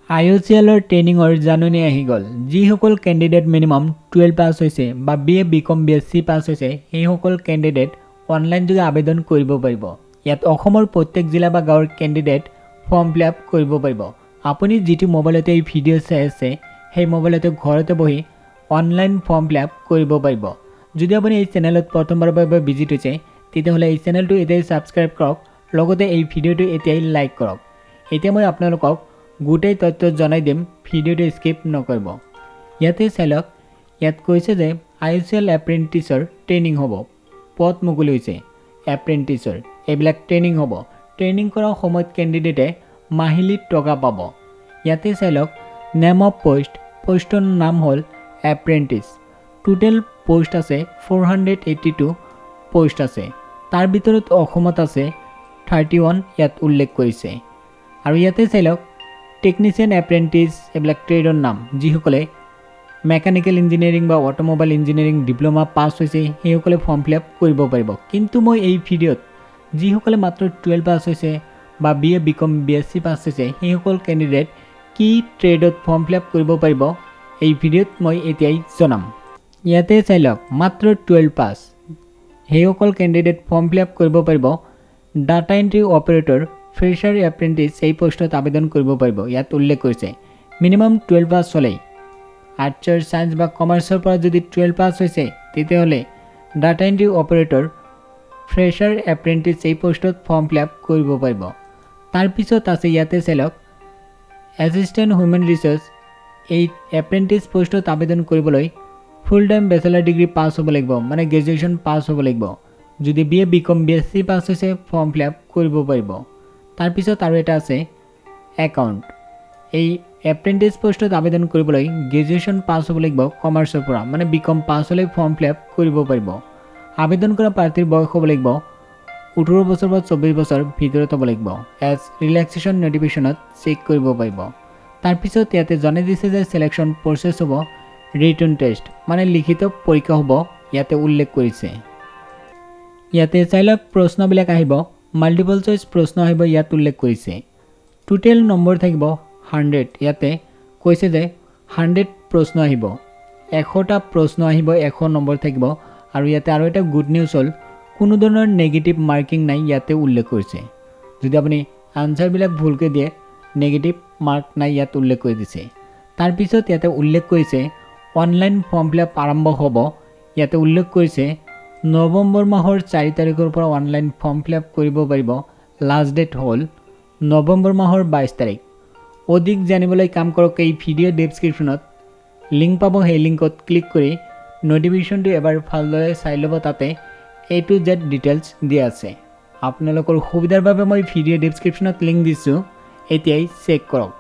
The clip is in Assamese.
IOCLৰ ট্ৰেইনিঙৰ জাননী আহি গ'ল। যিসকল কেণ্ডিডেট মিনিমাম 12 পাছ হৈছে বা BA BCom BSc পাছ হৈছে সেইসকল কেণ্ডিডেট অনলাইন যোগে আবেদন কৰিব পাৰিব। ইয়াত অসমৰ প্ৰত্যেক জিলা বা গাঁৱৰ কেণ্ডিডেট ফৰ্ম ফিল আপ কৰিব পাৰিব। আপুনি যিটো মোবাইলতে এই ভিডিঅ' চাই আছে সেই মোবাইলতে ঘৰতে বহি অনলাইন ফৰ্ম ফিল আপ কৰিব পাৰিব। যদি আপুনি এই চেনেলত প্ৰথমবাৰৰ বাবে ভিজিট হৈছে তেতিয়াহ'লে এই চেনেলটো এতিয়াই ছাবস্ক্ৰাইব কৰক, লগতে এই ভিডিঅ'টো এতিয়াই লাইক কৰক। এতিয়া মই আপোনালোকক গোটেই তথ্য জনাই দিম, ভিডিঅ'টো স্কিপ নকৰিব। ইয়াতে চাই লওক, ইয়াত কৈছে যে IOCL এপ্ৰেণ্টিছৰ ট্ৰেইনিং হ'ব। পদ মুকলি হৈছে এপ্ৰেণ্টিছৰ, এইবিলাক ট্ৰেইনিং হ'ব। ট্ৰেইনিং কৰাৰ সময়ত কেণ্ডিডেটে মাহিলী টকা পাব। ইয়াতে চাই লওক, নেম অফ পোষ্ট, পোষ্টৰ নাম হ'ল এপ্ৰেণ্টিছ। টোটেল পোষ্ট আছে 482 পোষ্ট আছে। তাৰ ভিতৰত অসমত আছে 31, ইয়াত উল্লেখ কৰিছে। আৰু ইয়াতে চাই লওক, টেকনিচিয়ান এপ্ৰেণ্টিছ এইবিলাক ট্ৰেডৰ নাম। যিসকলে মেকানিকেল ইঞ্জিনিয়াৰিং বা অট'মোবাইল ইঞ্জিনিয়াৰিং ডিপ্ল'মা পাছ হৈছে সেইসকলে ফৰ্ম ফিল আপ কৰিব পাৰিব। কিন্তু মই এই ভিডিঅ'ত যিসকলে মাত্ৰ 12 পাছ হৈছে বা BA BCom BSc পাছ হৈছে সেইসকল কেণ্ডিডেট কি ট্ৰেডত ফৰ্ম ফিল আপ কৰিব পাৰিব এই ভিডিঅ'ত মই এতিয়াই জনাম। ইয়াতে চাই লওক, মাত্ৰ 12 পাছ সেইসকল কেণ্ডিডেট ফৰ্ম ফিল আপ কৰিব পাৰিব data entry operator, fresher apprentice এই পোষ্টত আবেদন কৰিব পাৰিব। ইয়াত উল্লেখ কৰিছে মিনিমাম 12 পাছ হ'লেই। আৰ্টছৰ, ছায়েন্স বা কমাৰ্চৰ পৰা যদি 12 পাছ হৈছে তেতিয়াহ'লে data entry operator, fresher apprentice এই পোষ্টত ফৰ্ম ফিল আপ কৰিব পাৰিব। তাৰপিছত আছে ইয়াতে চাই লওক, এছিষ্টেণ্ট হিউমেন ৰিচ'ৰ্চ এই এপ্ৰেণ্টিছ পোষ্টত আবেদন কৰিবলৈ full time bachelor degree pass হ'ব লাগিব, মানে গ্ৰেজুৱেশ্যন পাছ হ'ব লাগিব। যদি BA BCom BSc পাছ হৈছে ফৰ্ম ফিল আপ কৰিব পাৰিব। তাৰপিছত আৰু এটা আছে একাউণ্ট। এই এপ্ৰেণ্টিছ পোষ্টত আবেদন কৰিবলৈ গ্ৰেজুৱেশ্যন পাছ হ'ব লাগিব কমাৰ্চৰ পৰা, মানে BCom পাছ হ'লে ফৰ্ম ফিল আপ কৰিব পাৰিব। আবেদন কৰা প্ৰাৰ্থীৰ বয়স হ'ব লাগিব 18 বছৰ বা 24 বছৰ ভিতৰত হ'ব লাগিব। এজ ৰিলেক্সেশ্যন নটিফিকেশ্যনত চেক কৰিব পাৰিব। তাৰপিছত ইয়াতে জনাই দিছে যে চিলেকশ্যন প্ৰচেছ হ'ব ৰিটন টেষ্ট, মানে লিখিত পৰীক্ষা হ'ব, ইয়াতে উল্লেখ কৰিছে। ইয়াতে চাই লওক, প্ৰশ্নবিলাক আহিব মাল্টিপল চইচ প্ৰশ্ন আহিব, ইয়াত উল্লেখ কৰিছে। টোটেল নম্বৰ থাকিব 100। ইয়াতে কৈছে যে 100 প্ৰশ্ন আহিব, 100টা প্ৰশ্ন আহিব, 100 নম্বৰ থাকিব। আৰু ইয়াতে আৰু এটা গুড নিউজ হ'ল, কোনো ধৰণৰ নেগেটিভ মাৰ্কিং নাই, ইয়াতে উল্লেখ কৰিছে। যদি আপুনি আনচাৰবিলাক ভুলকৈ দিয়ে নেগেটিভ মাৰ্ক নাই, ইয়াত উল্লেখ কৰি দিছে। তাৰপিছত ইয়াতে উল্লেখ কৰিছে অনলাইন ফৰ্ম ফিল আপ আৰম্ভ হ'ব। ইয়াতে উল্লেখ কৰিছে নৱেম্বৰ মাহৰ 4 তাৰিখৰ পৰা অনলাইন ফৰ্ম ফিল আপ কৰিব পাৰিব। লাষ্ট ডেট হ'ল নৱেম্বৰ মাহৰ 22 তাৰিখ। অধিক জানিবলৈ কাম কৰক, এই ভিডিঅ' ডেছক্ৰিপশ্যনত লিংক পাব, সেই লিংকত ক্লিক কৰি নটিফিকেশ্যনটো এবাৰ ভালদৰে চাই ল'ব। তাতে A to Z ডিটেইলছ দিয়া আছে। আপোনালোকৰ সুবিধাৰ বাবে মই ভিডিঅ' ডেছক্ৰিপশ্যনত লিংক দিছোঁ, এতিয়াই চেক কৰক।